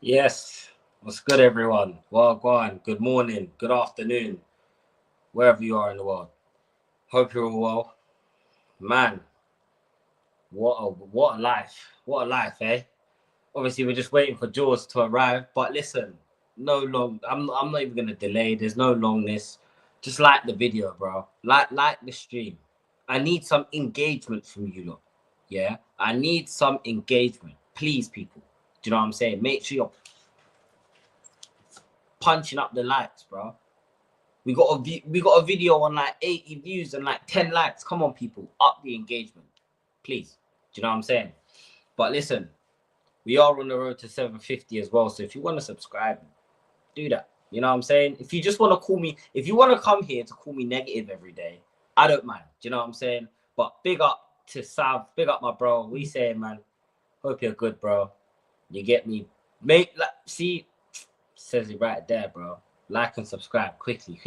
Yes. What's good, everyone? Well, go on. Good morning, good afternoon, wherever you are in the world. Hope you're all well. Man, what a life. What a life, eh? Obviously, we're just waiting for Jaws to arrive. But listen, no long. I'm not even gonna delay. There's no longness. Just like the video, bro. Like the stream. I need some engagement from you lot. Yeah, I need some engagement, please, people. Do you know what I'm saying? Make sure you're punching up the likes, bro. We got a video on like 80 views and like 10 likes. Come on, people, up the engagement, please. Do you know what I'm saying? But listen, we are on the road to 750 as well. So if you want to subscribe, do that. You know what I'm saying? If you just want to call me, if you want to come here to call me negative every day, I don't mind. Do you know what I'm saying? But big up to Sav, big up my bro. We saying, man, hope you're good, bro. You get me? Make like see, says it right there, bro. Like and subscribe quickly.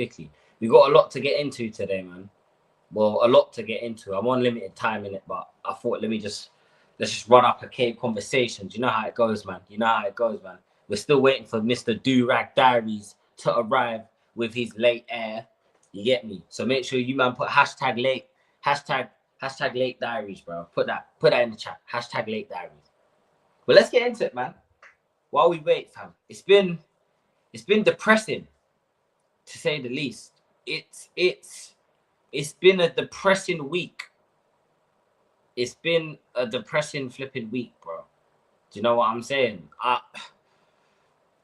We got a lot to get into today, man. Well, a lot to get into. I'm on limited time in it, but I thought let's just run up a Cape conversation. You know how it goes, man. You know how it goes, man. We're still waiting for Mr. Durag Diaries to arrive with his late air. You get me? So make sure you man put hashtag late, hashtag late diaries, bro. Put that in the chat. Hashtag late diaries. But let's get into it, man. While we wait, fam. It's been depressing, to say the least. It's been a depressing week. It's been a depressing flipping week, bro. Do you know what I'm saying? Out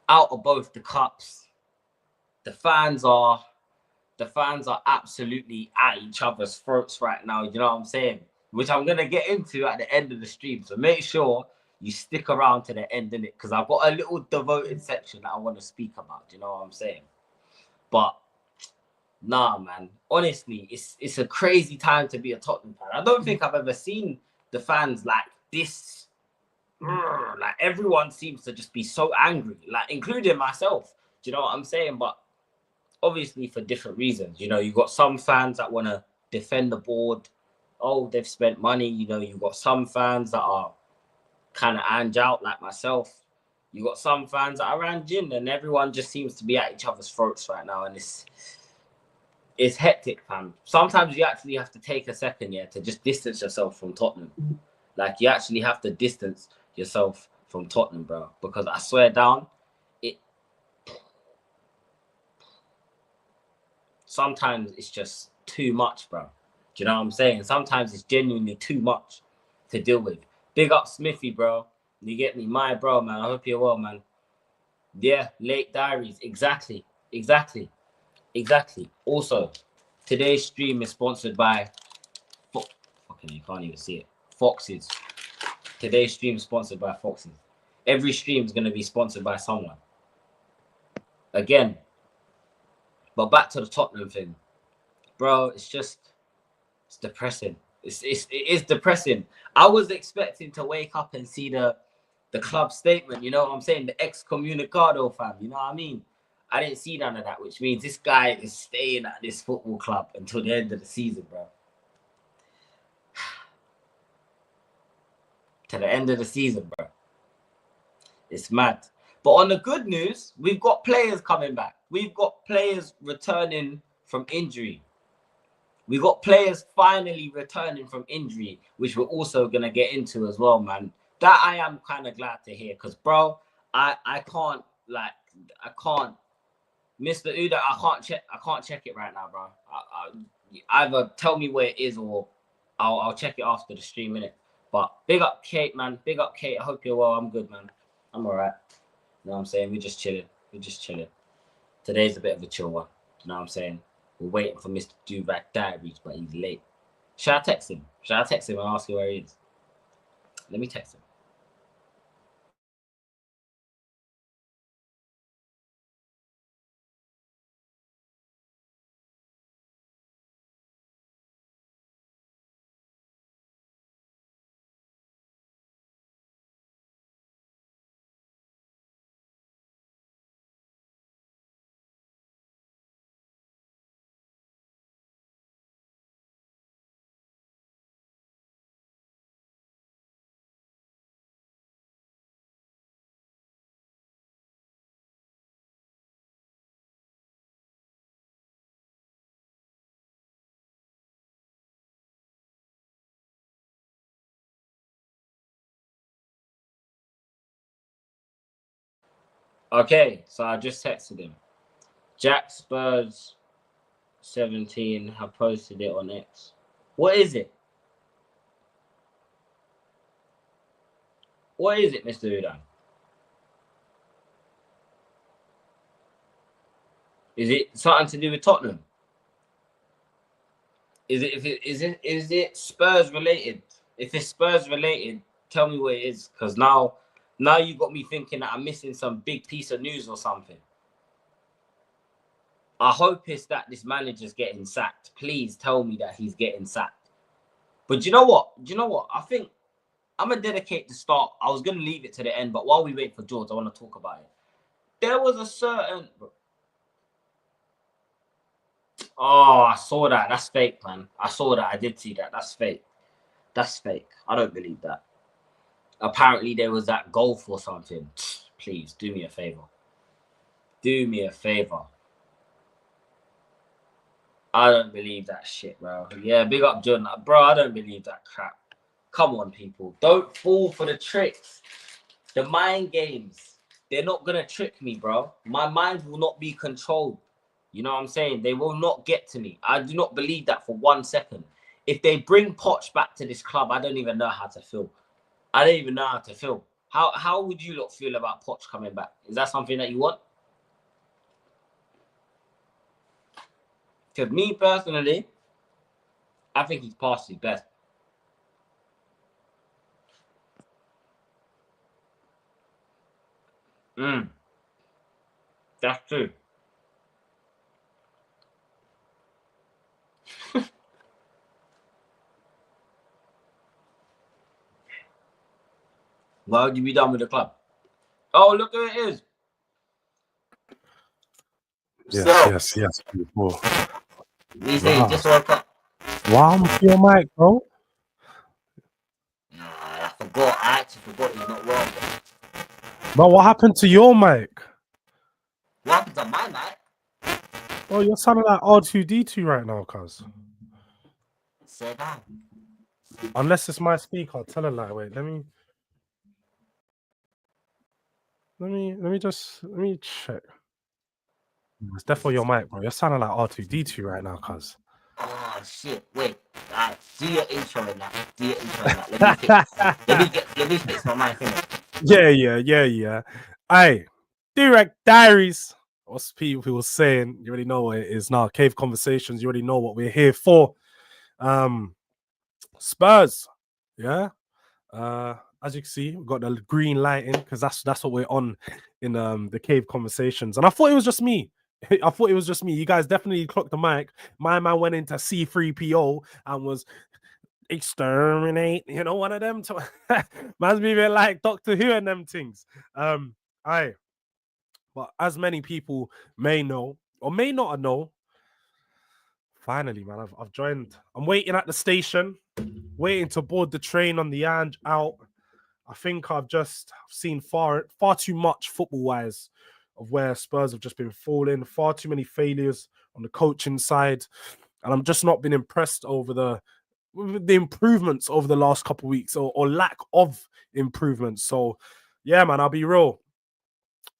of both the cups, the fans are absolutely at each other's throats right now. You know what I'm saying? Which I'm gonna get into at the end of the stream. So make sure you stick around to the end in it, because I've got a little devoted section that I want to speak about. Do you know what I'm saying? But nah, man. Honestly, it's a crazy time to be a Tottenham fan. I don't think I've ever seen the fans like this. Like everyone seems to just be so angry, like including myself. Do you know what I'm saying? But obviously for different reasons. You know, you got some fans that want to defend the board. Oh, they've spent money. You know, you got some fans that are kind of ange out like myself. You got some fans that are angin, and everyone just seems to be at each other's throats right now, and it's hectic, fam. Sometimes you actually have to take a second, yeah, to just distance yourself from Tottenham. Like you actually have to distance yourself from Tottenham, bro. Because I swear down, it sometimes it's just too much, bro. Do you know what I'm saying? Sometimes it's genuinely too much to deal with. Big up Smithy, bro. You get me? My bro, man. I hope you're well, man. Yeah, late diaries. Exactly. Also, today's stream is sponsored by okay, you can't even see it. Foxes. Today's stream is sponsored by Foxes. Every stream is gonna be sponsored by someone. Again, but back to the Tottenham thing, bro. It's depressing. It is depressing. I was expecting to wake up and see the club statement. You know what I'm saying? The excommunicado, fam. You know what I mean? I didn't see none of that, which means this guy is staying at this football club until the end of the season, bro. To the end of the season, bro. It's mad. But on the good news, we've got players coming back. We've got players returning from injury. We got players finally returning from injury, which we're also gonna get into as well, man. That I am kind of glad to hear, because bro, I can't like I can't, Mr. Uda, I can't check it right now, bro. Either tell me where it is, or I'll check it after the stream, innit? But big up Kate, man. Big up Kate. I hope you're well. I'm good, man. I'm alright. You know what I'm saying? We're just chilling. Today's a bit of a chill one. You know what I'm saying? We're waiting for Mr. Durack Diaries, but he's late. Should I text him? Should I text him and ask him where he is? Let me text him. Okay, so I just texted him. Jack Spurs 17 have posted it on X. What is it? What is it, Mr. Udan? Is it something to do with Tottenham? Is it Spurs related? If it's Spurs related, tell me what it is. Because now you got me thinking that I'm missing some big piece of news or something. I hope it's that this manager's getting sacked. Please tell me that he's getting sacked. But you know what? I think I'm gonna dedicate the start. I was gonna leave it to the end, but while we wait for George, I want to talk about it. There was a certain. Oh, I saw that. That's fake, man. I saw that. I did see that. That's fake. That's fake. I don't believe that. Apparently, there was that golf or something. Please do me a favor. Do me a favor. I don't believe that shit, bro. Yeah, big up, John. Bro, I don't believe that crap. Come on, people. Don't fall for the tricks. The mind games. They're not going to trick me, bro. My mind will not be controlled. You know what I'm saying? They will not get to me. I do not believe that for 1 second. If they bring Poch back to this club, I don't even know how to feel. I don't even know how to feel. How would you lot feel about Poch coming back? Is that something that you want? Because me personally, I think he's past his best. That's true. Why would you be done with the club? Oh, look who it is. Yes. Before. We say you just woke up. Wow, I'm your mic, bro. I forgot. I actually forgot he's not well. But what happened to your mic? What happened to my mic? Oh, you're sounding like R2D2 right now, cuz. Say that. Unless it's my speaker, tell her like, wait, let me check. It's definitely your mic, bro. You're sounding like R2D2 right now, cuz. Oh shit! Wait, do your intro in that. Do your intro in that. Let me fix my mic. Yeah. Hey, Direct Diaries. What's people saying? You already know what it is now. Cave Conversations. You already know what we're here for. Spurs. Yeah. As you can see, we've got the green lighting because that's what we're on in the Cave Conversations. And I thought it was just me. You guys definitely clocked the mic. My man went into C3PO and was exterminate, one of them. Man's moving like Doctor Who and them things. But as many people may know or may not know, finally, man, I've joined. I'm waiting at the station, waiting to board the train on the Ange out. I think I've seen far too much football-wise of where Spurs have just been falling, far too many failures on the coaching side, and I'm just not been impressed over the improvements over the last couple of weeks or lack of improvements. So, yeah, man, I'll be real.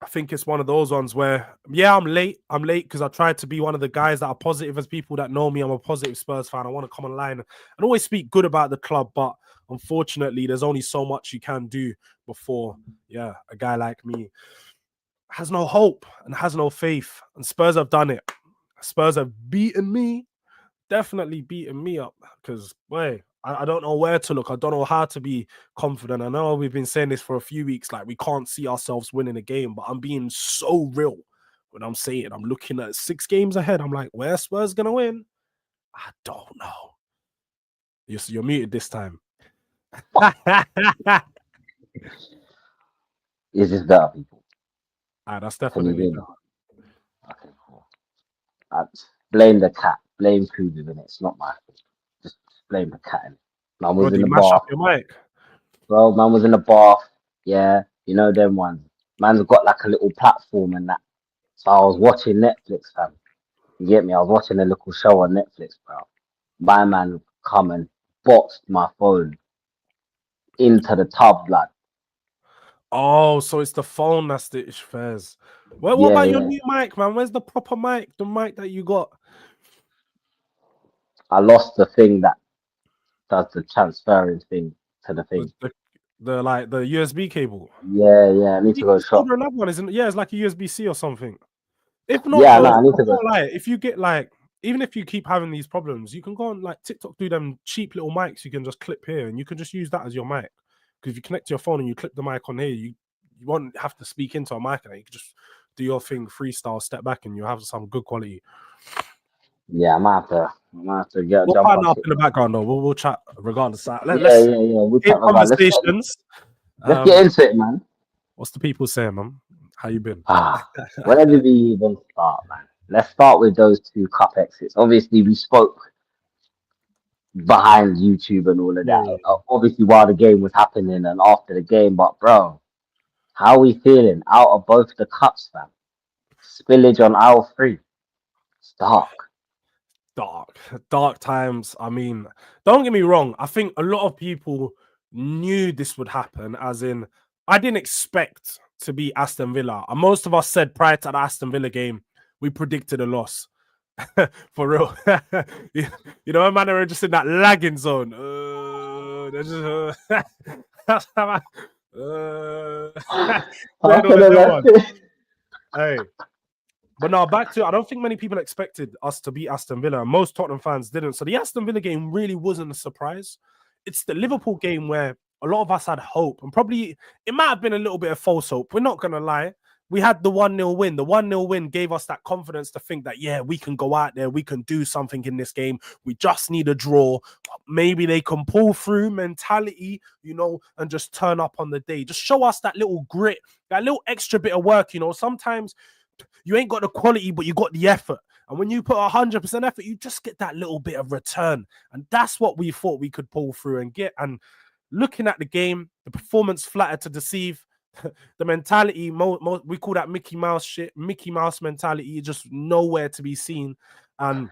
I think it's one of those ones where, yeah, I'm late because I tried to be one of the guys that are positive. As people that know me, I'm a positive Spurs fan. I want to come online and always speak good about the club, but unfortunately, there's only so much you can do before, a guy like me has no hope and has no faith. And Spurs have done it. Spurs have beaten me, definitely beaten me up because, boy, I don't know where to look. I don't know how to be confident. I know we've been saying this for a few weeks, like we can't see ourselves winning a game, but I'm being so real when I'm saying I'm looking at 6 games ahead. I'm like, where Spurs going to win? I don't know. You're muted this time. Is this better, people? That's definitely better. Okay, cool. Blame the cat. Blame Kudu, and it's not my fault. Just blame the cat. Man was in the bath. Your mic? Bro, man was in the bath. Yeah, you know them ones. Man's got like a little platform and that. So I was watching Netflix, fam. You get me? I was watching a little show on Netflix, bro. My man come and boxed my phone into the tub, blood. Oh, so it's the phone that's the issue. Fairs. What Yeah, about your yeah. new mic, man? Where's the proper mic? The mic that you got? I lost the thing that does the transferring thing to the The, thing. the, the like the USB cable. Yeah, yeah. I need to You go can shop. order another one, isn't it? Yeah, it's like a USB-C or something. If not, Yeah, though, no, I need I to go. can't lie. If you get like, even if you keep having these problems, you can go on like TikTok, do them cheap little mics you can just clip here, and you can just use that as your mic. Because if you connect to your phone and you clip the mic on here, you won't have to speak into a mic, and you can just do your thing, freestyle, step back, and you have some good quality. Yeah, I might have to get We'll jump on partner up in the TikTok. background though. We'll chat regardless. Yeah, Let's yeah, yeah. We'll in chat about. conversations. Let's get into it, man. What's the people saying, man? How you been? Where did we even start, man? Let's start with those two cup exits. Obviously, we spoke behind YouTube and all of Yeah, that. yeah. Obviously, while the game was happening and after the game, but bro, how are we feeling out of both the cups, fam? Spillage on aisle 3. It's dark. Dark times. I mean, don't get me wrong. I think a lot of people knew this would happen, as in, I didn't expect to be Aston Villa. And most of us said prior to the Aston Villa game, we predicted a loss. For real. you know, man, are just in that lagging zone. They're just, playing all of them ones. Hey. But now back to, I don't think many people expected us to beat Aston Villa, and most Tottenham fans didn't. So the Aston Villa game really wasn't a surprise. It's the Liverpool game where a lot of us had hope, and probably it might have been a little bit of false hope. We're not gonna lie. We had the 1-0 win. The 1-0 win gave us that confidence to think that, yeah, we can go out there, we can do something in this game. We just need a draw. Maybe they can pull through mentality, you know, and just turn up on the day. Just show us that little grit, that little extra bit of work, you know. Sometimes you ain't got the quality, but you got the effort. And when you put 100% effort, you just get that little bit of return. And that's what we thought we could pull through and get. And looking at the game, the performance flattered to deceive. The mentality, we call that Mickey Mouse shit, Mickey Mouse mentality, just nowhere to be seen. And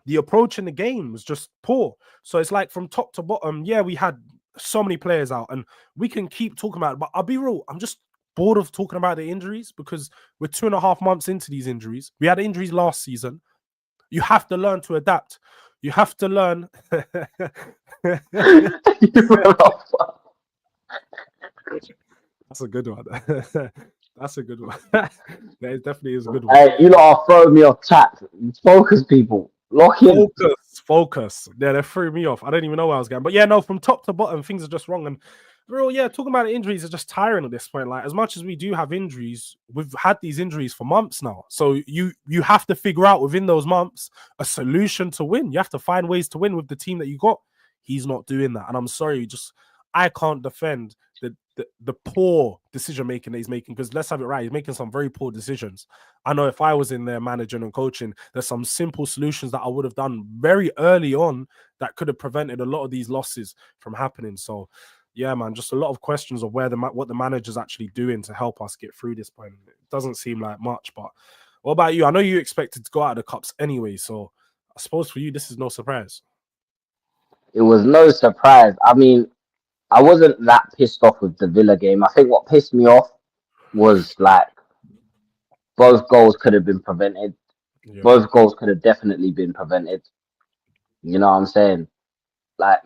the approach in the game was just poor. So it's like from top to bottom, yeah, we had so many players out, and we can keep talking about it. But I'll be real, I'm just bored of talking about the injuries because we're 2.5 months into these injuries. We had injuries last season. You have to learn to adapt. You have to learn. That's a good one. That's a good one. That definitely is a good one. Hey, you lot are throwing me off chat. Focus, people. Lock in. Focus. Yeah, they threw me off. I don't even know where I was going. But yeah, no, from top to bottom, things are just wrong. And bro, yeah, talking about injuries is just tiring at this point. Like, as much as we do have injuries, we've had these injuries for months now. So you have to figure out within those months a solution to win. You have to find ways to win with the team that you got. He's not doing that. And I'm sorry, I can't defend the poor decision making that he's making, because let's have it right, he's making some very poor decisions. I know if I was in there managing and coaching, there's some simple solutions that I would have done very early on that could have prevented a lot of these losses from happening. So yeah, man, just a lot of questions of what the manager's actually doing to help us get through this point. It doesn't seem like much. But what about you? I know you expected to go out of the cups anyway, so I suppose for you this is no surprise. It was no surprise. I mean, I wasn't that pissed off with the Villa game. I think what pissed me off was like both goals could have been prevented. Yeah. Both goals could have definitely been prevented. You know what I'm saying? Like,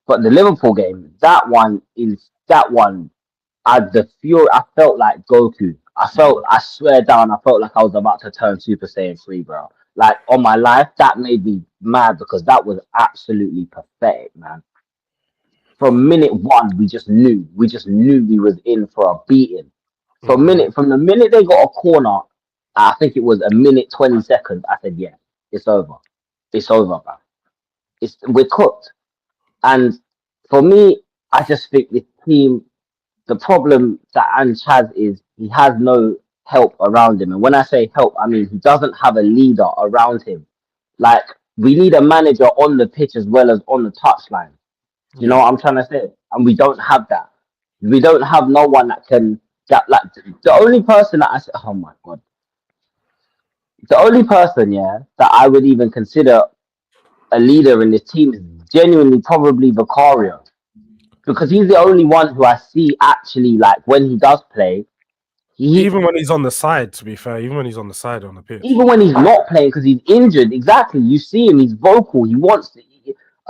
but the Liverpool game, that one, the fury. I felt like Goku. I swear down, I felt like I was about to turn Super Saiyan 3, bro. Like, on my life, that made me mad because that was absolutely pathetic, man. From minute one, we just knew we was in for a beating. From the minute they got a corner, I think it was a minute 20 seconds. I said, yeah, it's over. It's over, man. We're cooked. And for me, I just think this team, the problem that Ange has is he has no help around him. And when I say help, I mean he doesn't have a leader around him. Like, we need a manager on the pitch as well as on the touchline. You know what I'm trying to say? And we don't have that. We don't have no one that can. Like, the only person that I say, oh my god, the only person, yeah, that I would even consider a leader in this team is genuinely probably Vicario. because he's the only one who I see actually like when he does play. Even when he's on the side, to be fair, even when he's on the side on the pitch. Even when he's not playing because he's injured, exactly. You see him, he's vocal. He wants to.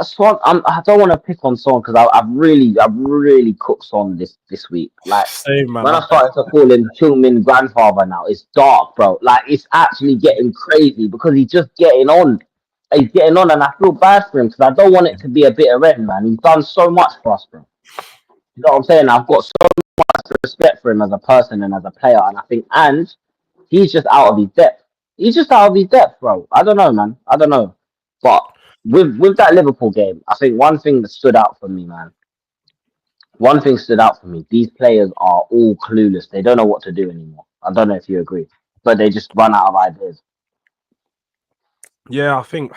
I don't want to pick on Son because I've really cooked Son this week. Like Same, man. when I started to call him Chilmin grandfather now, it's dark, bro. Like it's actually getting crazy because he's just getting on. He's getting on, and I feel bad for him because I don't want it to be a bitter end, man. He's done so much for us, bro. You know what I'm saying? I've got so much respect for him as a person and as a player, and I think he's just out of his depth. He's just out of his depth, bro. I don't know, man. I don't know. But with that Liverpool game, I think one thing that stood out for me, man. One thing stood out for me. These players are all clueless. They don't know what to do anymore. I don't know if you agree, but they just run out of ideas. Yeah, I think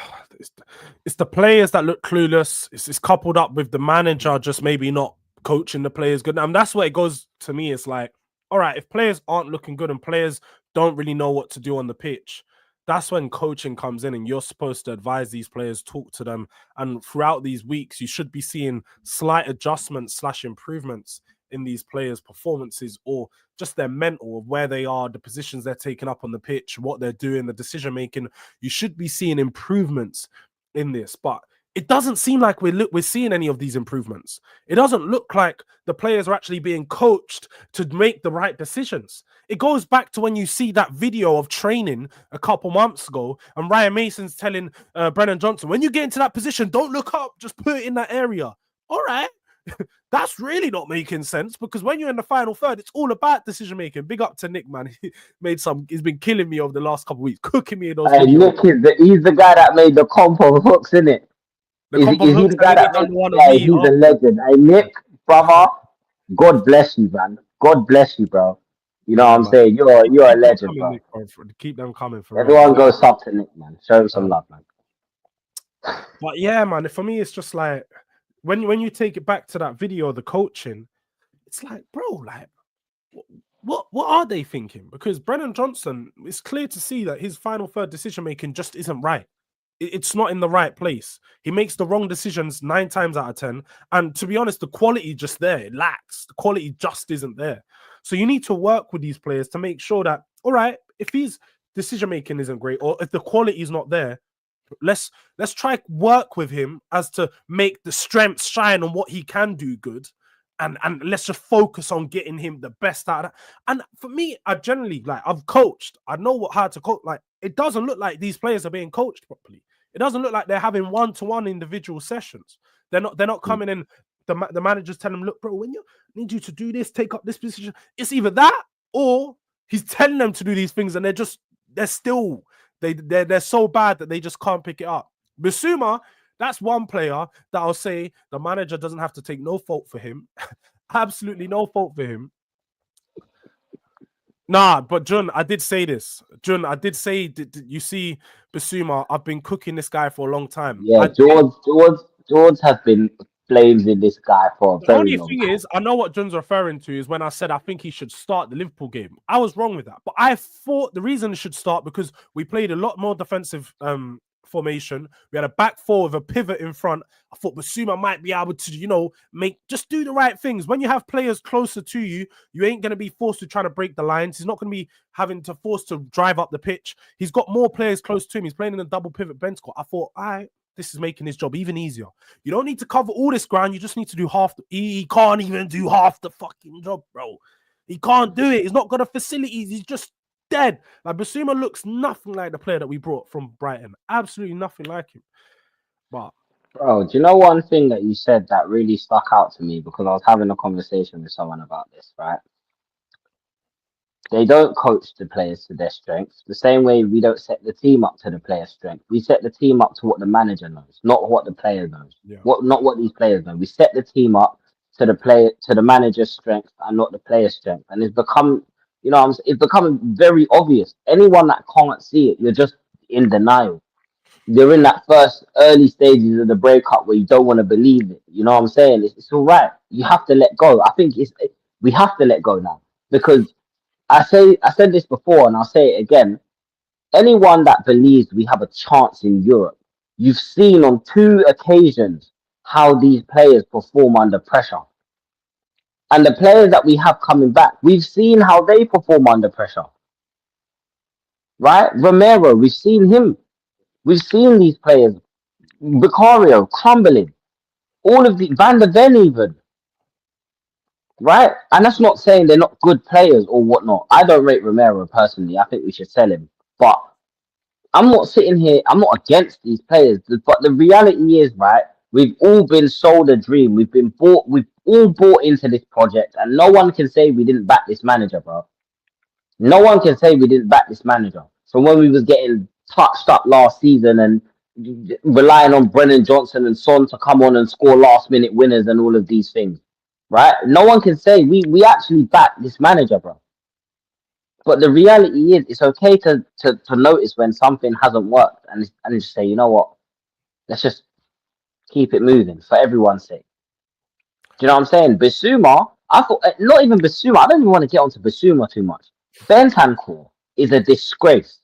it's the players that look clueless. It's coupled up with the manager just maybe not coaching the players good. And that's what it goes to me. It's like, all right, if players aren't looking good and players don't really know what to do on the pitch, that's when coaching comes in and you're supposed to advise these players, talk to them. And throughout these weeks, you should be seeing slight adjustments / improvements in these players' performances or just their mental of where they are, the positions they're taking up on the pitch, what they're doing, the decision making. You should be seeing improvements in this, but it doesn't seem like we're seeing any of these improvements. It doesn't look like the players are actually being coached to make the right decisions. It goes back to when you see that video of training a couple months ago and Ryan Mason's telling Brennan Johnson, when you get into that position, don't look up, just put it in that area. All right. That's really not making sense because when you're in the final third, it's all about decision making. Big up to Nick, man. He's been killing me over the last couple of weeks, cooking me in those videos. Nick he's the guy that made the compo hooks, isn't it? Is he the guy that made he's a legend. Hey, Nick, brother, God bless you, man. God bless you, bro. You know what I'm saying? You're a legend, bro. Nick, keep them coming for everyone. Go sub to Nick, man. Show him some love, man. But yeah, man, for me, it's just like when you take it back to that video of the coaching, it's like, bro, like what are they thinking? Because Brennan Johnson, it's clear to see that his final third decision making just isn't right. It's not in the right place. He makes the wrong decisions 9 times out of 10. And to be honest, the quality just there, it lacks. The quality just isn't there. So you need to work with these players to make sure that, all right, if his decision making isn't great or if the quality is not there, let's try work with him as to make the strengths shine on what he can do good. And let's just focus on getting him the best out of that. And for me, I generally, like, I've coached. I know how to coach. Like, it doesn't look like these players are being coached properly. It doesn't look like they're having one-to-one individual sessions. They're not coming in. The managers tell them, look, bro, when you need you to do this, take up this position. It's either that or he's telling them to do these things and they're so bad that they just can't pick it up. Bissouma, that's one player that I'll say the manager doesn't have to take no fault for him. Absolutely no fault for him. Nah, but Jun, I did say this. Jun, I did say, did you see Bissouma? I've been cooking this guy for a long time. Yeah, George has been blaming this guy for a very long time. The only thing is, I know what Jun's referring to is when I said I think he should start the Liverpool game. I was wrong with that. But I thought the reason it should start because we played a lot more defensive formation. We had a back four with a pivot in front. I thought Bissouma might be able to, just do the right things. When you have players closer to you, you ain't going to be forced to try to break the lines. He's not going to be having to force to drive up the pitch. He's got more players close to him. He's playing in a double pivot bench squad. I thought, all right, this is making his job even easier. You don't need to cover all this ground. You just need to do half. He can't even do half the fucking job, bro. He can't do it. He's not got the facilities. He's just dead. Like, Bissouma looks nothing like the player that we brought from Brighton. Absolutely nothing like him. But bro, do you know one thing that you said that really stuck out to me because I was having a conversation with someone about this, right? They don't coach the players to their strengths. The same way we don't set the team up to the player's strength. We set the team up to what the manager knows, not what the player knows. Yeah. Not what these players know. We set the team up to the manager's strength and not the player's strength. And it's become it's becoming very obvious. Anyone that can't see it, you're just in denial. You're in that first early stages of the breakup where you don't want to believe it. You know what I'm saying? It's all right. You have to let go. I think we have to let go now because I said this before and I'll say it again. Anyone that believes we have a chance in Europe, you've seen on 2 occasions how these players perform under pressure. And the players that we have coming back, we've seen how they perform under pressure, right? Romero, we've seen him. We've seen these players, Vicario crumbling, all of the Van der Ven even, right? And that's not saying they're not good players or whatnot. I don't rate Romero personally. I think we should sell him. But I'm not sitting here, I'm not against these players. But the reality is, right, we've all been sold a dream. We've all bought into this project, and no one can say we didn't back this manager, bro. No one can say we didn't back this manager. From when we was getting touched up last season and relying on Brennan Johnson and Son to come on and score last minute winners and all of these things, right? No one can say we actually backed this manager, bro. But the reality is, it's okay to notice when something hasn't worked and just say, you know what, let's just keep it moving for everyone's sake. Do you know what I'm saying? Bissouma, I thought, not even Bissouma, I don't even want to get onto Bissouma too much. Bentancur is a disgrace.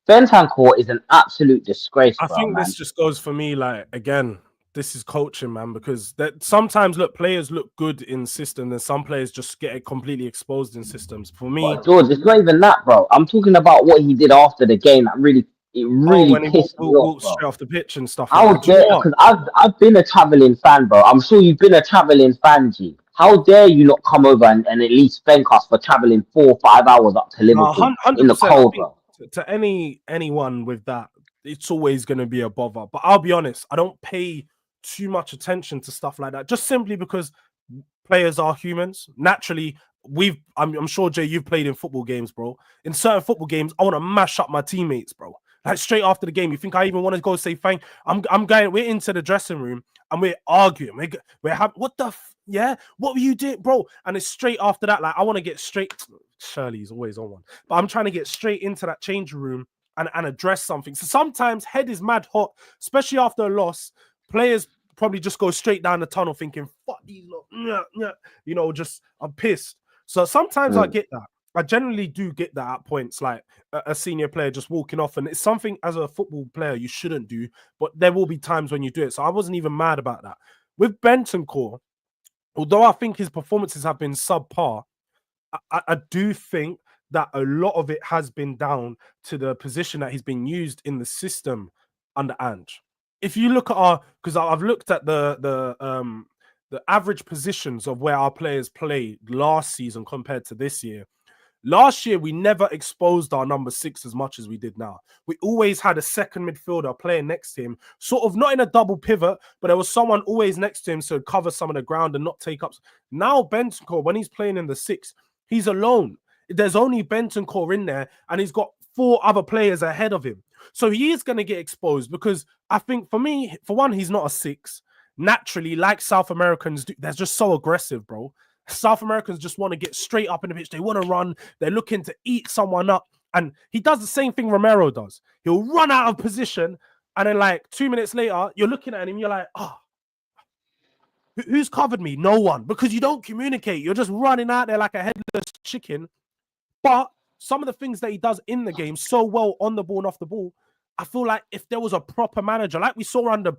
Bentancur is an absolute disgrace, I bro, think man. this just goes for me, like, again, this is coaching, man, because that sometimes look, players look good in systems and some players just get completely exposed in systems. For me, But George, it's not even that, bro. I'm talking about what he did after the game. It really when he pissed me off, walked bro. straight off the pitch and stuff like How that. Do you dare? know what? Because I've been a traveling fan, bro. I'm sure you've been a traveling fan, G. How dare you not come over and at least thank us for traveling 4 or 5 hours up to Liverpool in the 100%. I cold, think bro? to anyone with that, it's always going to be a bother. But I'll be honest, I don't pay too much attention to stuff like that, just simply because players are humans. Naturally, I'm sure, Jay, you've played in football games, bro. In certain football games, I want to mash up my teammates, bro. Like straight after the game, you think I even want to go say thank? I'm going. We're into the dressing room and we're arguing. We're having what the yeah? What were you doing, bro? And it's straight after that. Like I want to get straight. Shirley's always on one, but I'm trying to get straight into that changing room and address something. So sometimes head is mad hot, especially after a loss. Players probably just go straight down the tunnel thinking, fuck these lot, you know, just I'm pissed. So sometimes I get that. I generally do get that at points, like a senior player just walking off, and it's something as a football player you shouldn't do, but there will be times when you do it. So I wasn't even mad about that. With Bentancur, although I think his performances have been subpar, I do think that a lot of it has been down to the position that he's been used in the system under Ange. If you look at because I've looked at the average positions of where our players played last season compared to this year. Last year, we never exposed our number 6 as much as we did now. We always had a second midfielder playing next to him, sort of not in a double pivot, but there was someone always next to him so cover some of the ground and not take up. Now, Bentancur, when he's playing in the 6, he's alone. There's only Bentancur in there, and he's got 4 other players ahead of him. So he is going to get exposed because I think, for me, for one, he's not a 6. Naturally, like South Americans do, they're just so aggressive, bro. South Americans just want to get straight up in the pitch. They want to run. They're looking to eat someone up. And he does the same thing Romero does. He'll run out of position. And then like 2 minutes later, you're looking at him. You're like, oh, who's covered me? No one. Because you don't communicate. You're just running out there like a headless chicken. But some of the things that he does in the game so well on the ball and off the ball, I feel like if there was a proper manager, like we saw under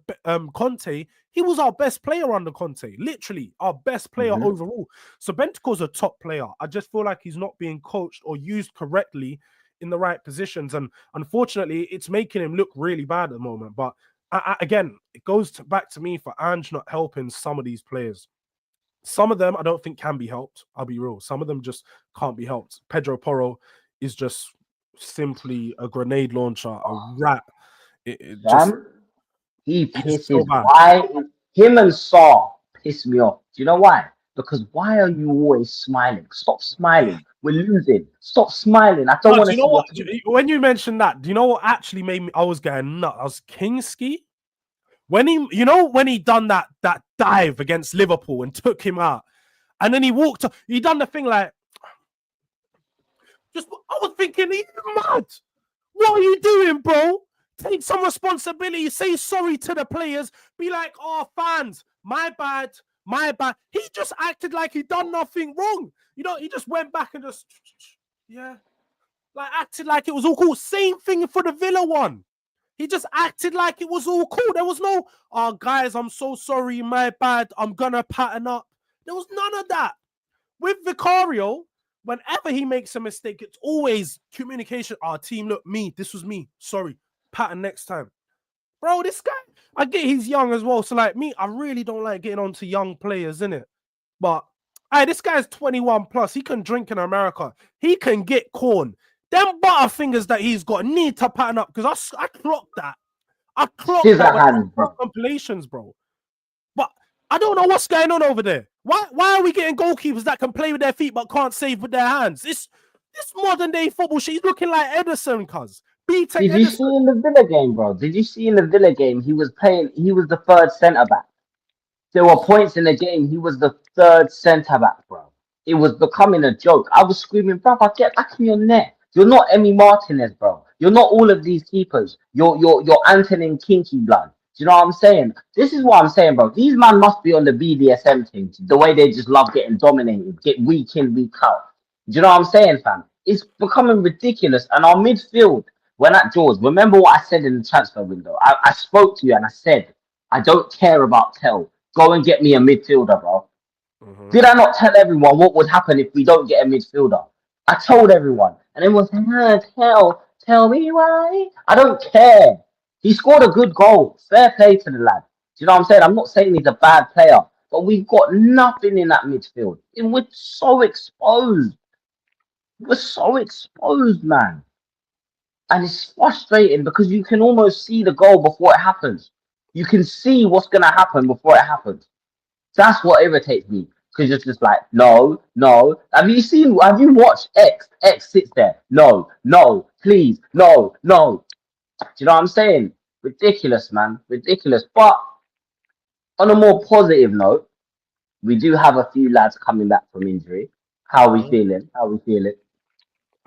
Conte, he was our best player under Conte, literally our best player overall. So Bentancur's a top player. I just feel like he's not being coached or used correctly in the right positions. And unfortunately, it's making him look really bad at the moment. But again, it goes back to me for Ange not helping some of these players. Some of them I don't think can be helped. I'll be real. Some of them just can't be helped. Pedro Porro is just simply a grenade launcher, a rat. He pisses. So him and Saw piss me off. Do you know why? Because why are you always smiling? Stop smiling. We're losing. Stop smiling. I don't want to. You know what? When you mentioned that, do you know what actually made me? I was getting nuts. I was Kingski. When he done that dive against Liverpool and took him out, and then he walked. He done the thing like. I was thinking, he's mad. What are you doing, bro? Take some responsibility. Say sorry to the players. Be like, oh, fans, my bad. He just acted like he done nothing wrong. You know, he just went back and just, like acted like it was all cool. Same thing for the Villa one. He just acted like it was all cool. There was no, oh, guys, I'm so sorry, my bad. I'm gonna pattern up. There was none of that. With Vicario, whenever he makes a mistake, it's always communication. Our team, look, this was me. Sorry, pattern next time. Bro, this guy, I get he's young as well. So like me, I really don't like getting on to young players, innit? But this guy's 21 plus. He can drink in America. He can get corn. Them butterfingers that he's got need to pattern up because I clocked that. I clocked Scissor that when I hands, bro. compilations, bro. But I don't know what's going on over there. Why are we getting goalkeepers that can play with their feet but can't save with their hands? This modern day football shit, he's looking like Edison, cuz. Did you see in the Villa game, bro? Did you see in the Villa game he was the third centre back. There were points in the game he was the third centre back, bro. It was becoming a joke. I was screaming, bro, get back in your net. You're not Emi Martinez, bro. You're not all of these keepers. You're Antonin Kinky blood. Do you know what I'm saying? This is what I'm saying, bro. These man must be on the BDSM thing. The way they just love getting dominated, get week in, week out. Do you know what I'm saying, fam? It's becoming ridiculous. And our midfield, when at Jaws, remember what I said in the transfer window? I spoke to you and I said, I don't care about Tel. Go and get me a midfielder, bro. Mm-hmm. Did I not tell everyone what would happen if we don't get a midfielder? I told everyone. And everyone said, tell me why. I don't care. He scored a good goal. Fair play to the lad. Do you know what I'm saying? I'm not saying he's a bad player, but we've got nothing in that midfield. We're so exposed. We're so exposed, man. And it's frustrating because you can almost see the goal before it happens. You can see what's going to happen before it happens. That's what irritates me. Because it's just like, no. Have you watched X? X sits there. No, please, no. Do you know what I'm saying? Ridiculous, man. Ridiculous. But on a more positive note, we do have a few lads coming back from injury. How are we feeling?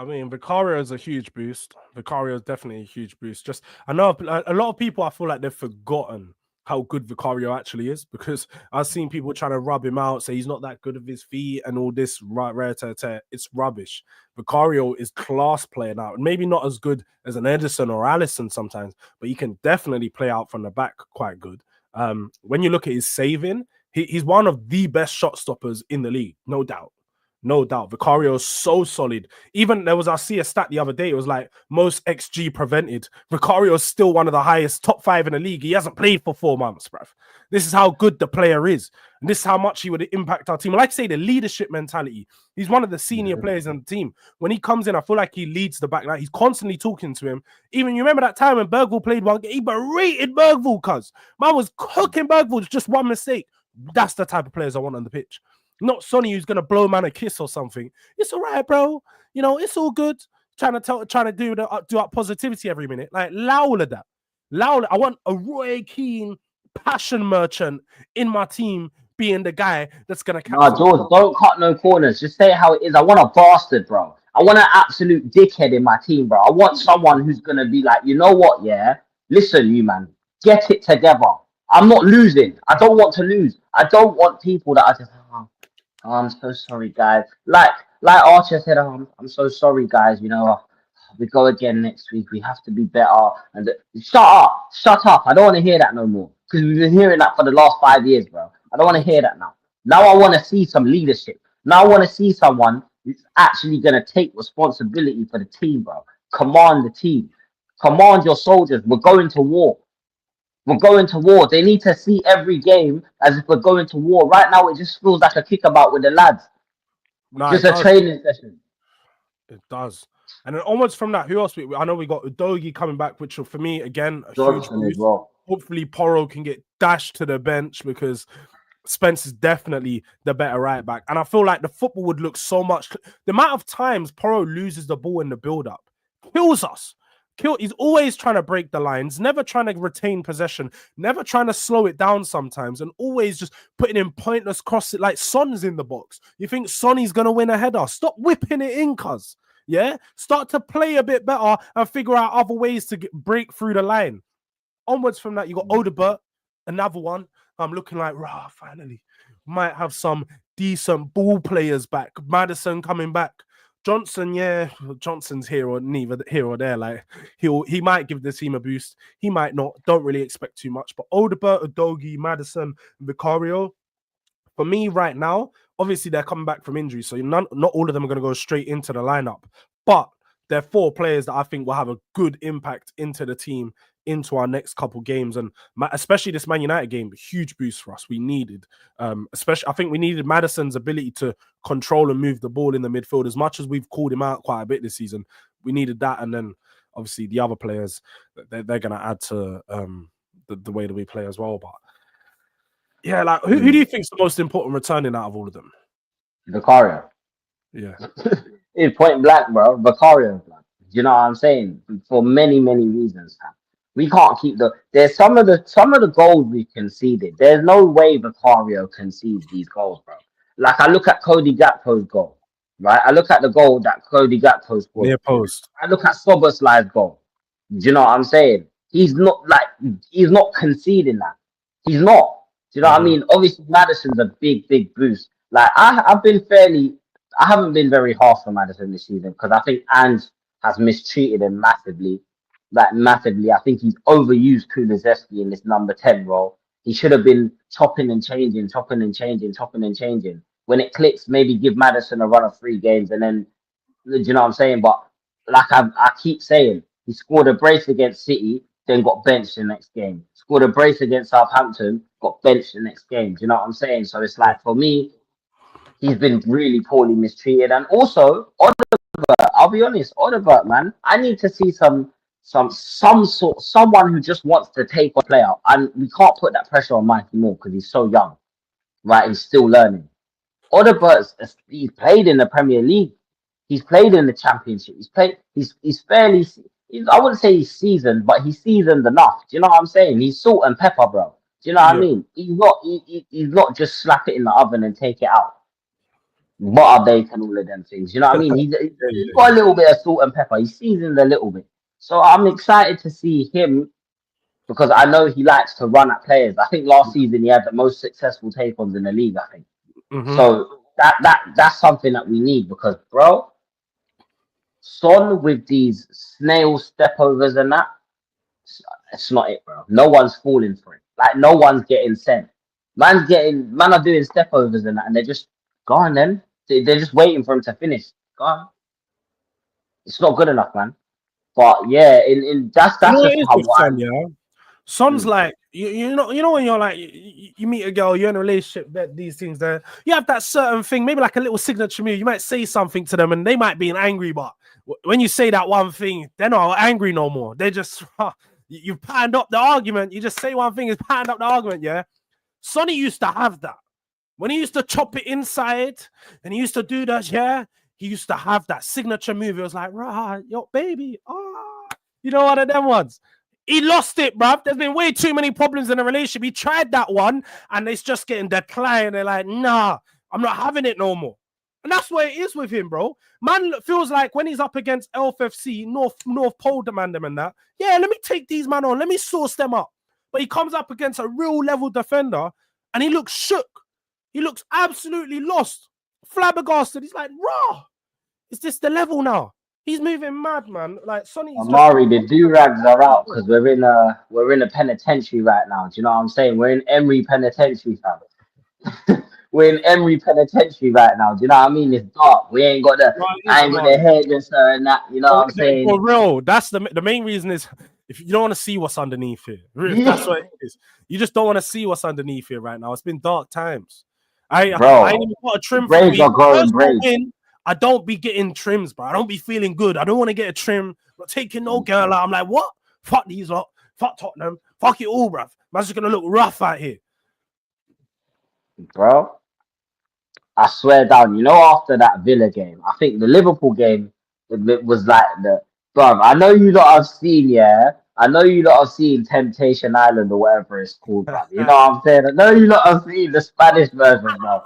I mean, Vicario is a huge boost. Vicario is definitely a huge boost. Just, I know a lot of people, I feel like they've forgotten how good Vicario actually is, because I've seen people trying to rub him out, say he's not that good of his feet and all this. It's rubbish. Vicario is class player now. Maybe not as good as an Edison or Allison sometimes, but he can definitely play out from the back quite good. When you look at his saving, he's one of the best shot stoppers in the league, no doubt. No doubt. Vicario is so solid. Even I see a stat the other day. It was like most XG prevented. Vicario is still one of the highest, top 5 in the league. He hasn't played for 4 months, bruv. This is how good the player is. And this is how much he would impact our team. Like I say, the leadership mentality. He's one of the senior players in the team. When he comes in, I feel like he leads the back line. He's constantly talking to him. Even you remember that time when Bergvall played one game, he berated Bergvall, cuz. Man was cooking Bergvall, just one mistake. That's the type of players I want on the pitch. Not Sonny who's gonna blow man a kiss or something. It's all right, bro. You know, it's all good. Trying to do up positivity every minute. Like Laula. I want a Roy Keane passion merchant in my team being the guy that's gonna catch. No, George, don't cut no corners. Just say it how it is. I want a bastard, bro. I want an absolute dickhead in my team, bro. I want someone who's gonna be like, you know what, yeah? Listen, you man, get it together. I'm not losing. I don't want to lose. I don't want people that are just, oh, I'm so sorry, guys. Like Archer said, I'm so sorry, guys. You know, we go again next week. We have to be better. And shut up. I don't want to hear that no more, because we've been hearing that for the last 5 years, bro. I don't want to hear that now. Now I want to see some leadership. Now I want to see someone who's actually gonna take responsibility for the team, bro. Command the team. Command your soldiers. We're going to war. They need to see every game as if we're going to war. Right now, it just feels like a kickabout with the lads. Just a training session. It does. And then almost from that, who else? I know we got Udogie coming back, which for me, again, a huge boost. As well. Hopefully, Porro can get dashed to the bench, because Spence is definitely the better right back. And I feel like the football would look so much. The amount of times Porro loses the ball in the build-up kills us. He's always trying to break the lines, never trying to retain possession, never trying to slow it down sometimes, and always just putting in pointless crosses like Son's in the box. You think Sonny's going to win a header? Stop whipping it in, cuz. Yeah? Start to play a bit better and figure out other ways to break through the line. Onwards from that, you got Odobert, another one. I'm looking like, finally. Might have some decent ball players back. Madison coming back. Johnson, yeah, Johnson's here or neither here or there. Like he might give the team a boost. He might not. Don't really expect too much. But Odobert, Udogie, Madison, Vicario, for me right now, obviously they're coming back from injury, so not all of them are going to go straight into the lineup. But they're 4 players that I think will have a good impact into the team into our next couple games, and especially this Man United game, huge boost for us. We needed, especially I think we needed Maddison's ability to control and move the ball in the midfield. As much as we've called him out quite a bit this season, we needed that, and then obviously the other players they're going to add to the way that we play as well. But yeah, like who do you think is the most important returning out of all of them? Vicario. Yeah, It's point blank, bro. Vicario. Do you know what I'm saying? For many, many reasons, man. We can't keep there's some of the goals we conceded. There's no way Vicario concedes these goals, bro. Like I look at Cody Gakpo's goal, right? I look at the goal that Cody Gakpo scored. near post. I look at Soboslai's goal. Do you know what I'm saying? He's not conceding that. He's not. Do you know what I mean? Obviously, Maddison's a big boost. Like I haven't been very harsh on Maddison this season because I think Ange has mistreated him massively. Like massively. I think he's overused Kulusevski in this number 10 role. He should have been chopping and changing. When it clicks, maybe give Maddison a run of 3 games and then, do you know what I'm saying? But like I keep saying, he scored a brace against City, then got benched the next game. Scored a brace against Southampton, got benched the next game. Do you know what I'm saying? So it's like, for me, he's been really poorly mistreated. And also, I'll be honest, Odebert, man, I need to see someone who just wants to take a player. And we can't put that pressure on Mikey Moore because he's so young, right? He's still learning. Odebert, he's played in the Premier League. He's played in the Championship. He's fairly, I wouldn't say he's seasoned, but he's seasoned enough. Do you know what I'm saying? He's salt and pepper, bro. Do you know what I mean? He's not just slap it in the oven and take it out. Butter bacon, all of them things. You know what I mean? He's got a little bit of salt and pepper. He's seasoned a little bit. So I'm excited to see him because I know he likes to run at players. I think last season he had the most successful take-ons in the league, I think. Mm-hmm. So that's something that we need because, bro, Son with these snail stepovers and that, it's not it, bro. No one's falling for it. Like, no one's getting sent. Man are doing stepovers and that, and they're just gone then. They're just waiting for him to finish. Gone. It's not good enough, man. But yeah, that's just how Son, yeah. Son's like, you know when you're like, you meet a girl, you're in a relationship, these things there, you have that certain thing, maybe like a little signature move. You might say something to them and they might be angry, but when you say that one thing, they're not angry no more. They just, you've patterned up the argument. You just say one thing, it's patterned up the argument, yeah? Sonny used to have that. When he used to chop it inside and he used to do that, yeah, he used to have that signature move. It was like, right, yo, baby, you know, one of them ones. He lost it, bruv. There's been way too many problems in the relationship. He tried that one and it's just getting declined. They're like, nah, I'm not having it no more. And that's what it is with him, bro. Man feels like when he's up against LFC, North Pole demand them and that, yeah, let me take these man on. Let me source them up. But he comes up against a real level defender and he looks shook. He looks absolutely lost, flabbergasted. He's like, raw. Is this the level now? He's moving mad, man. Like Sonny. Amari, the do-rags are out because we're in a penitentiary right now. Do you know what I'm saying? We're in Emery Penitentiary, fam. We're in Emery Penitentiary right now. Do you know what I mean? It's dark. We ain't got the hairdresser and that. You know what I'm saying? For real, that's the main reason is if you don't want to see what's underneath here. That's what it is. You just don't want to see what's underneath here right now. It's been dark times. I ain't even got a trim for me. I don't be getting trims, bro. I don't be feeling good. I don't want to get a trim. I'm not taking no girl out. I'm like, what? Fuck these lot. Fuck Tottenham. Fuck it all, bruv. Man's just going to look rough out here. Bro, I swear down, you know, after that Villa game, I think the Liverpool game was like bruv, I know you lot have seen, I know you lot have seen Temptation Island or whatever it's called, bruv. You know what I'm saying? I know you lot have seen the Spanish version, bruv.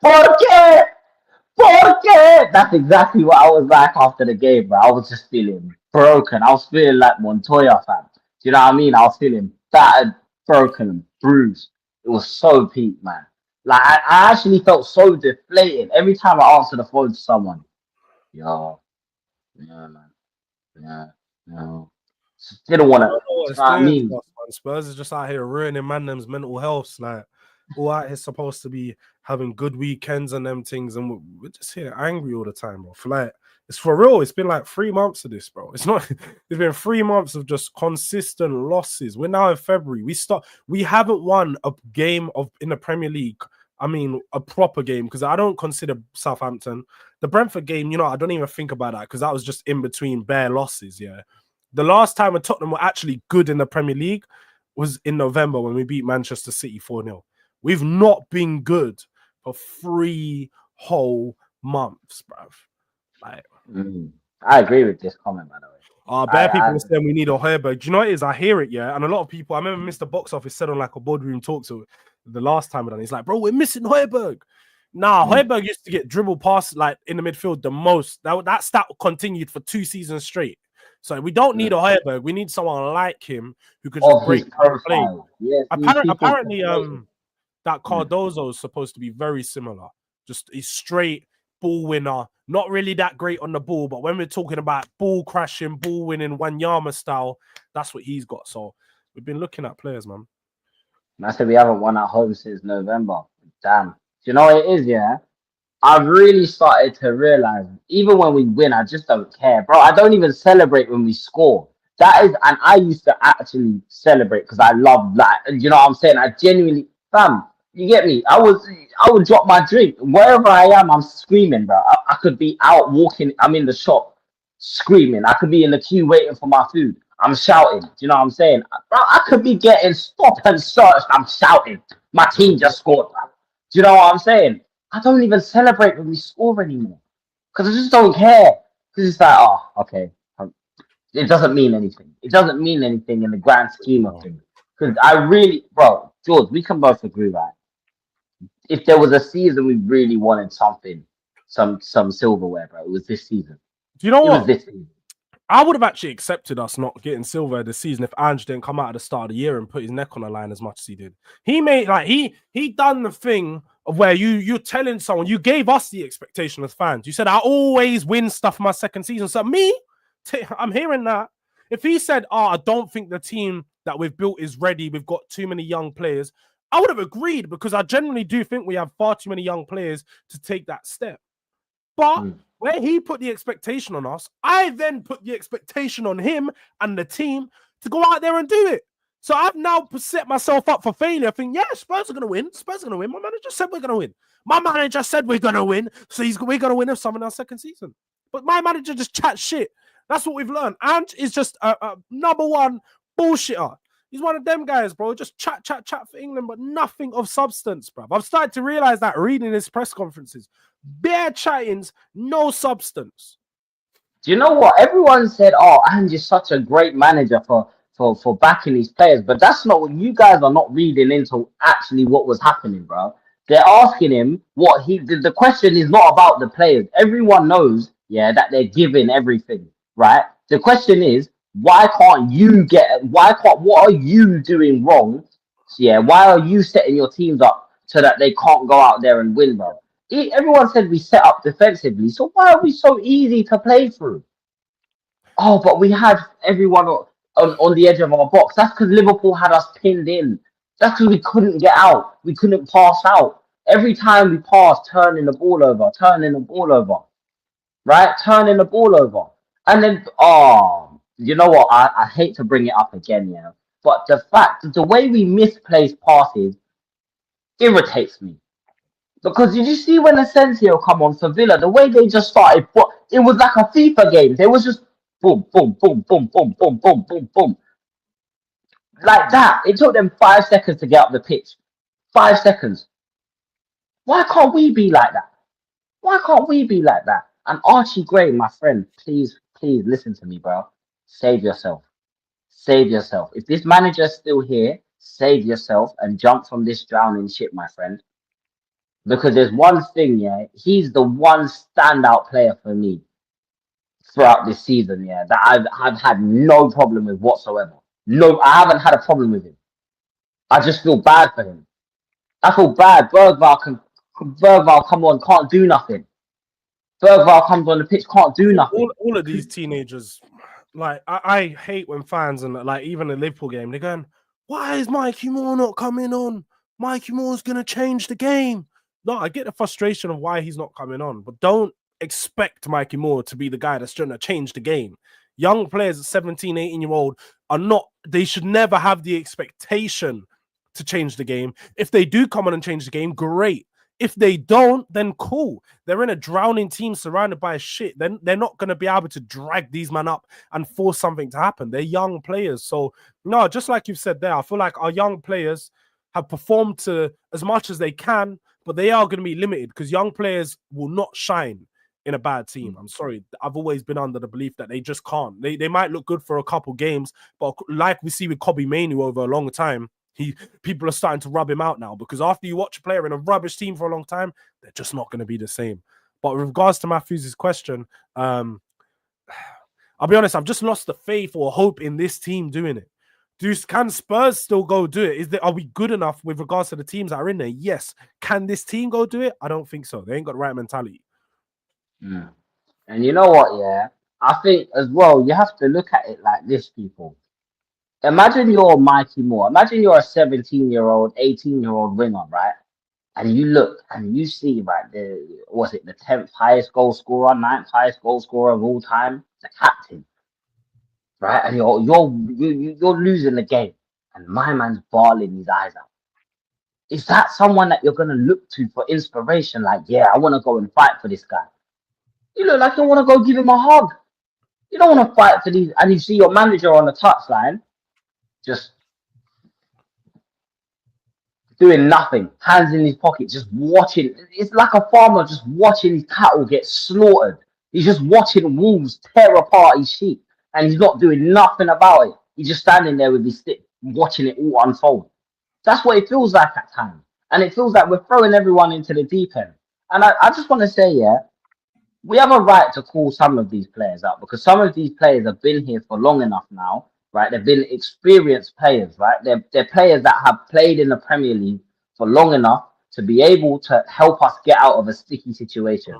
¿Por qué? That's exactly what I was like after the game, bro. I was just feeling broken. I was feeling like Montoya, fam. Do you know what I mean? I was feeling battered, broken, bruised. It was so peak, man. Like I actually felt so deflated every time I answered the phone to someone. Yo, yeah, man, yeah, no. Didn't want to. You know what I mean? Spurs is just out here ruining man them's mental health. Like all out here supposed to be having good weekends and them things, and we're just here angry all the time, bro. For like, it's for real. It's been like 3 months of this, bro. It's not. It's been 3 months of just consistent losses. We're now in February. We haven't won a game in the Premier League. I mean, a proper game, because I don't consider Southampton. The Brentford game, I don't even think about that, because that was just in between bare losses. Yeah, the last time when Tottenham were actually good in the Premier League was in November when we beat Manchester City 4-0. We've not been good for 3 whole months, bruv. Like, I agree with this comment, by the way. bare people are saying we need a Højbjerg. Do you know what it is? I hear it, yeah. And a lot of people, I remember Mr. Box Office said on like a boardroom talk to the last time we done. He's like, bro, we're missing Højbjerg. Nah, Højbjerg used to get dribble past like in the midfield the most. That stat continued for 2 seasons straight. So we don't need a Højbjerg. We need someone like him who could just break play. Yes, apparently, that Cardozo is supposed to be very similar. Just he's straight ball winner, not really that great on the ball, but when we're talking about ball crashing, ball winning, Wanyama style, that's what he's got. So we've been looking at players, man. I said we haven't won at home since November. Damn. Do you know what it is, yeah? I've really started to realize, even when we win, I just don't care. Bro, I don't even celebrate when we score. And I used to actually celebrate because I love that. You know what I'm saying? I genuinely, fam, you get me? I would drop my drink. Wherever I am, I'm screaming, bro. I could be out walking. I'm in the shop screaming. I could be in the queue waiting for my food. I'm shouting. Do you know what I'm saying? Bro, I could be getting stopped and searched. I'm shouting. My team just scored, bro. Do you know what I'm saying? I don't even celebrate when we score anymore because I just don't care. Because it's like, oh, okay. It doesn't mean anything. It doesn't mean anything in the grand scheme of things. Because I really, bro, George, we can both agree, right? If there was a season we really wanted something, some silverware, bro, it was this season. Do you know what? It was this season. I would have actually accepted us not getting silver this season if Ange didn't come out at the start of the year and put his neck on the line as much as he did. He made he done the thing of where you're telling someone, you gave us the expectation as fans. You said I always win stuff my second season. So I'm hearing that. If he said, I don't think the team that we've built is ready, we've got too many young players, I would have agreed because I genuinely do think we have far too many young players to take that step. But where he put the expectation on us, I then put the expectation on him and the team to go out there and do it. So I've now set myself up for failure. I think, yeah, Spurs are going to win. Spurs are going to win. My manager said we're going to win. My manager said we're going to win. So we're going to win some in our second season. But my manager just chats shit. That's what we've learned. Ant is just a number one bullshitter. He's one of them guys, bro. Just chat for England, but nothing of substance, bro. I've started to realize that reading his press conferences. Bare chattings, no substance. Do you know what? Everyone said, Ange is such a great manager for backing these players. But that's not what you guys are not reading into actually what was happening, bro. They're asking him what the question is not about the players. Everyone knows, that they're giving everything, right? The question is, what are you doing wrong? Why are you setting your teams up so that they can't go out there and win, bro? Everyone said we set up defensively, so why are we so easy to play through? Oh, but we had everyone on the edge of our box. That's because Liverpool had us pinned in. That's because we couldn't get out. We couldn't pass out. Every time we passed, turning the ball over, right? Turning the ball over. And then, you know what? I hate to bring it up again, but the way we misplace passes irritates me. Because did you see when Asensio come on for Villa, the way they just started, it was like a FIFA game. They was just boom, boom, boom, boom, boom, boom, boom, boom, boom. Like that. It took them 5 seconds to get up the pitch. 5 seconds. Why can't we be like that? And Archie Gray, my friend, please listen to me, bro. Save yourself. If this manager's still here, save yourself and jump from this drowning ship, my friend. Because there's one thing, he's the one standout player for me throughout this season, that I've had no problem with whatsoever. No, I haven't had a problem with him. I just feel bad for him. I feel bad. Bergvall come on, can't do nothing. Bergvall comes on the pitch, can't do nothing. All of these teenagers, like I hate when fans and like even the Liverpool game, they're going, "Why is Mikey Moore not coming on? Mikey Moore's gonna change the game. No, I get the frustration of why he's not coming on, but don't expect Mikey Moore to be the guy that's going to change the game. Young players at 17, 18-year-old are not, they should never have the expectation to change the game. If they do come on and change the game, great. If they don't, then cool. They're in a drowning team surrounded by shit. Then they're not going to be able to drag these men up and force something to happen. They're young players. So, no, just like you've said there, I feel like our young players have performed to as much as they can, but they are going to be limited because young players will not shine in a bad team. I'm sorry. I've always been under the belief that they just can't. They might look good for a couple games, but like we see with Kobbie Mainoo over a long time, people are starting to rub him out now because after you watch a player in a rubbish team for a long time, they're just not going to be the same. But with regards to Matthews' question, I'll be honest, I've just lost the faith or hope in this team doing it. Can Spurs still go do it? Are we good enough with regards to the teams that are in there? Yes. Can this team go do it? I don't think so. They ain't got the right mentality. And you know what, yeah? I think as well, you have to look at it like this, people. Imagine you're Mikey Moore. Imagine you're a 17-year-old, 18-year-old winger, right? And you look and you see, right, the 10th highest goal scorer, 9th highest goal scorer of all time, the captain, right? And you're losing the game, and my man's bawling his eyes out. Is that someone that you're gonna look to for inspiration? Like, yeah, I want to go and fight for this guy. You look like you want to go give him a hug. You don't want to fight for these, and you see your manager on the touchline, just doing nothing, hands in his pocket, just watching. It's like a farmer just watching his cattle get slaughtered. He's just watching wolves tear apart his sheep, and he's not doing nothing about it. He's just standing there with his stick, watching it all unfold. That's what it feels like at times. And it feels like we're throwing everyone into the deep end. And I just want to say, yeah, we have a right to call some of these players out because some of these players have been here for long enough now, right? They've been experienced players, right? They're players that have played in the Premier League for long enough to be able to help us get out of a sticky situation.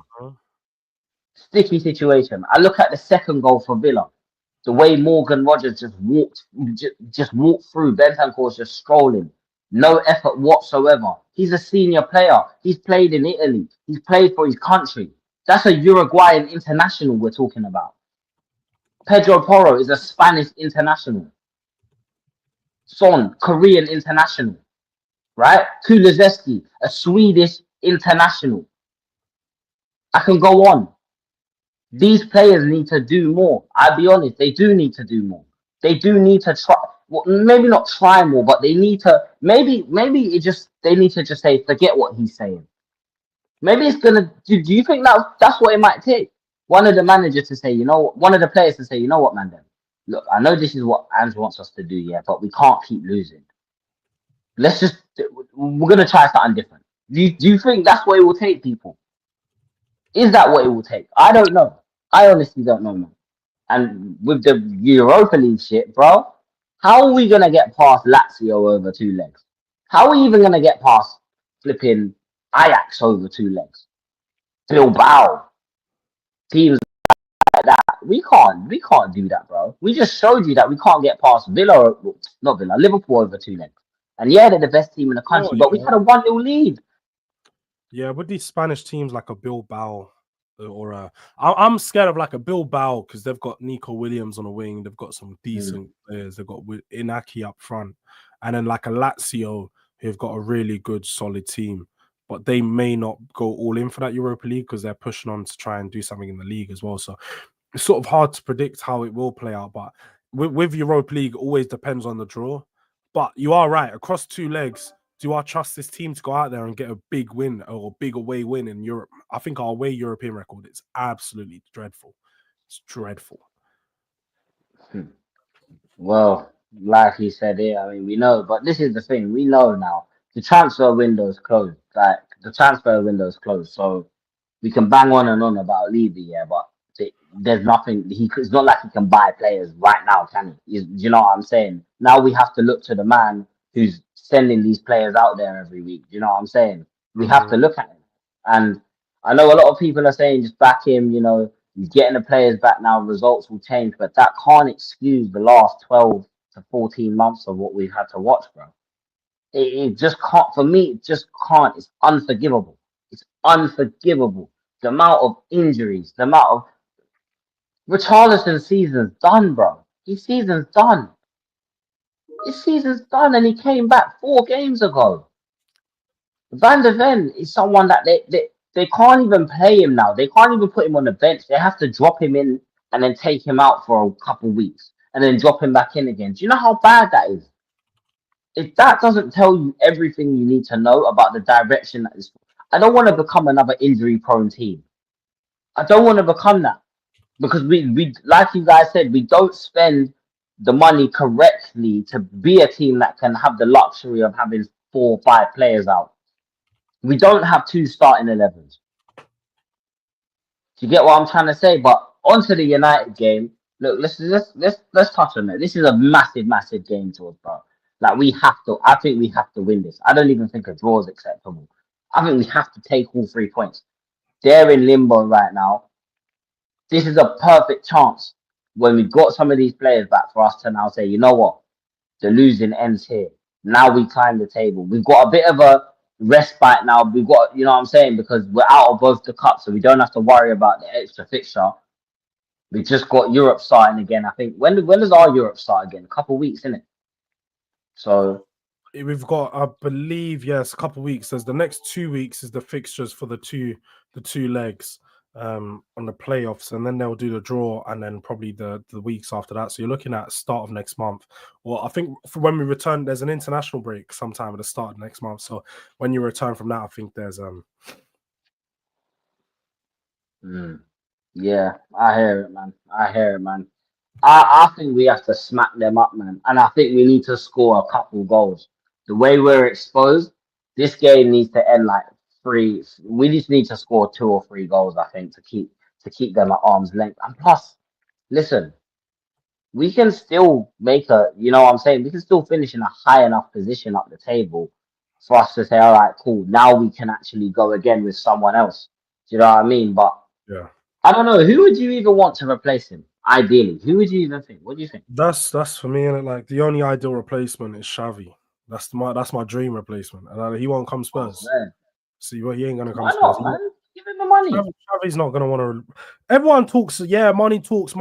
Sticky situation. I look at the second goal for Villa. The way Morgan Rogers just walked through. Bentancur's just strolling. No effort whatsoever. He's a senior player. He's played in Italy. He's played for his country. That's a Uruguayan international we're talking about. Pedro Porro is a Spanish international. Son, Korean international. Right? Kulusevski, a Swedish international. I can go on. These players need to do more. I'll be honest, they do need to do more. They do need to try, well, maybe not try more, but they need to, maybe they need to just say, forget what he's saying. Maybe it's gonna. Do you think that's what it might take? One of the managers to say, one of the players to say, you know what, man, then look, I know this is what Ange wants us to do, yeah, but we can't keep losing. We're gonna try something different. Do you think that's what it will take, people? Is that what it will take? I don't know. I honestly don't know, man. And with the Europa League shit, bro, how are we gonna get past Lazio over 2 legs? How are we even gonna get past flipping Ajax over 2 legs? Bilbao, teams like that. We can't do that, bro. We just showed you that we can't get past Liverpool over 2 legs. And yeah, they're the best team in the country, but we had a 1-0 lead. Yeah, with these Spanish teams like a Bilbao I'm scared of like a Bilbao because they've got Nico Williams on the wing. They've got some decent players. They've got Inaki up front, and then like a Lazio who've got a really good, solid team. But they may not go all in for that Europa League because they're pushing on to try and do something in the league as well. So it's sort of hard to predict how it will play out. But with Europa League, it always depends on the draw. But you are right. Across 2 legs, do I trust this team to go out there and get a big win or a big away win in Europe? I think our away European record is absolutely dreadful. It's dreadful. Well, like he said here, I mean, we know, but this is the thing. We know now. The transfer window is closed. Like, the transfer window is closed. So we can bang on and on about Levy, yeah, but there's nothing. It's not like he can buy players right now, can he? You know what I'm saying? Now we have to look to the man who's sending these players out there every week. You know what I'm saying? We have to look at him. And I know a lot of people are saying just back him, he's getting the players back now, results will change, but that can't excuse the last 12 to 14 months of what we've had to watch, bro. It just can't. For me, it just can't. It's unforgivable. It's unforgivable. The amount of injuries, the amount of Richarlison's season's done, bro. His season's done. His season's done, and he came back 4 games ago. Van der Ven is someone that they can't even play him now. They can't even put him on the bench. They have to drop him in and then take him out for a couple weeks and then drop him back in again. Do you know how bad that is? If that doesn't tell you everything you need to know about the direction that is, I don't want to become another injury-prone team. I don't want to become that because we like you guys said, we don't spend the money correctly to be a team that can have the luxury of having 4 or 5 players out. We don't have 2 starting 11s. Do you get what I'm trying to say? But onto the United game. Look, let's touch on it. This is a massive game to us, bro. Like we have to. I think we have to win this. I don't even think a draw is acceptable. I think we have to take all 3 points. They're in limbo right now. This is a perfect chance when we've got some of these players back for us to now say, you know what, the losing ends here. Now we climb the table. We've got a bit of a respite now. We've got, you know what I'm saying, because we're out of both the cups, so we don't have to worry about the extra fixture. We just got Europe starting again. I think when does our Europe start again? A couple of weeks, isn't it? So we've got, I believe, yes, a couple of weeks. There's the next 2 weeks is the fixtures for the two legs on the playoffs, and then they'll do the draw, and then probably the weeks after that. So you're looking at start of next month. Well, I think for when we return, there's an international break sometime at the start of next month. So when you return from that, I think there's yeah, I hear it, man. I hear it, man. I think we have to smack them up, man. And I think we need to score a couple goals. The way we're exposed, this game needs to end like 3. We just need to score 2 or 3 goals, I think, to keep them at arm's length. And plus, listen, we can still make a, you know what I'm saying? We can still finish in a high enough position up the table for us to say, all right, cool. Now we can actually go again with someone else. Do you know what I mean? But yeah. I don't know. Who would you even want to replace him? Ideally, who would you even think? What do you think? That's for me, and like the only ideal replacement is Xavi. That's my dream replacement, and he won't come Spurs. Man. See, well, he ain't gonna come Why Spurs. not, man? Give him the money. Xavi's not gonna want to. Everyone talks, yeah, money talks,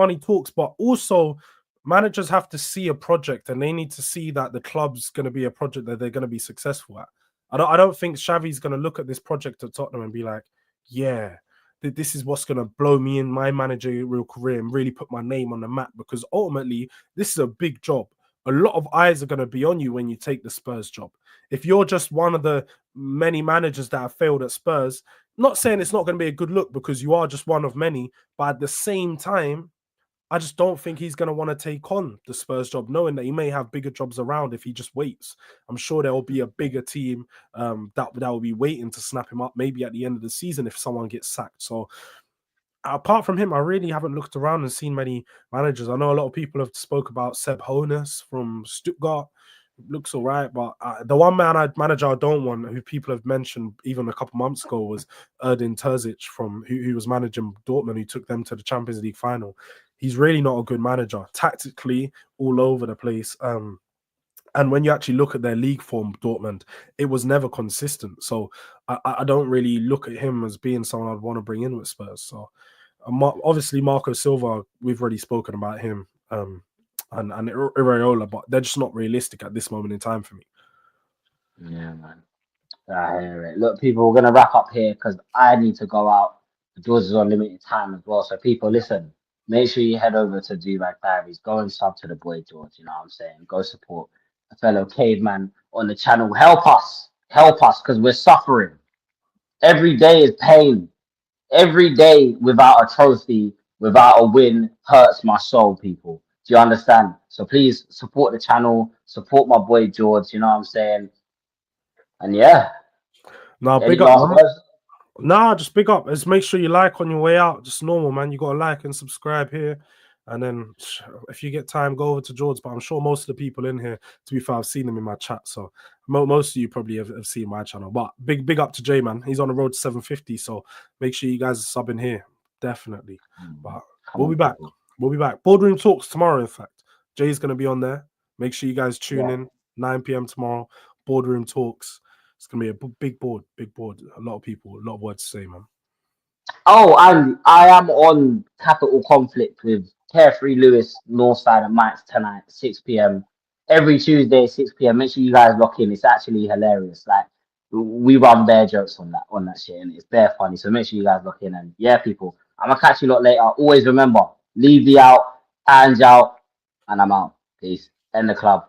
but also managers have to see a project, and they need to see that the club's gonna be a project that they're gonna be successful at. I don't think Xavi's gonna look at this project at Tottenham and be like, yeah, this is what's going to blow me in my managerial career and really put my name on the map, because ultimately this is a big job. A lot of eyes are going to be on you when you take the Spurs job. If you're just one of the many managers that have failed at Spurs, not saying it's not going to be a good look because you are just one of many, but at the same time, I just don't think he's going to want to take on the Spurs job, knowing that he may have bigger jobs around if he just waits. I'm sure there will be a bigger team that will be waiting to snap him up maybe at the end of the season if someone gets sacked. So apart from him, I really haven't looked around and seen many managers. I know a lot of people have spoke about Seb Hoeneß from Stuttgart. Looks all right, but the one manager I don't want, who people have mentioned even a couple months ago, was Erdin Terzic from who was managing Dortmund, who took them to the Champions League final. He's really not a good manager, tactically all over the place. And when you actually look at their league form, Dortmund, it was never consistent. So I don't really look at him as being someone I'd want to bring in with Spurs. So obviously Marco Silva, we've already spoken about him, and Iraola, but they're just not realistic at this moment in time for me. Yeah, man. I hear it. Look, people, we're gonna wrap up here because I need to go out. George is on limited time as well. So people, listen, make sure you head over to Do-Rag Diaries. Go and sub to the boy George. You know what I'm saying? Go support a fellow caveman on the channel. Help us, because we're suffering. Every day is pain. Every day without a trophy, without a win, hurts my soul, people. Do you understand? So please support the channel, support my boy George. You know what I'm saying? And yeah. Now, big up. Nah, just big up. Just make sure you like on your way out. Just normal, man. You got to like and subscribe here. And then if you get time, go over to George. But I'm sure most of the people in here, to be fair, I've seen them in my chat. So most of you probably have seen my channel. But big up to Jay, man. He's on the road to 750. So make sure you guys are subbing here. Definitely. But we'll be back. We'll be back. Boardroom Talks tomorrow, in fact. Jay's going to be on there. Make sure you guys tune in. 9 p.m. tomorrow. boardroom talks. It's gonna be a big board. A lot of people, a lot of words to say, man. Oh, and I am on Capital Conflict with Carefree Lewis, Northside, and Mike's tonight, 6 p.m. Every Tuesday, 6 p.m. Make sure you guys lock in. It's actually hilarious. Like we run bare jokes on that shit, and it's bare funny. So make sure you guys lock in. And yeah, people, I'm gonna catch you lot later. Always remember, leave the out, hands out, and I'm out. Peace. End the club.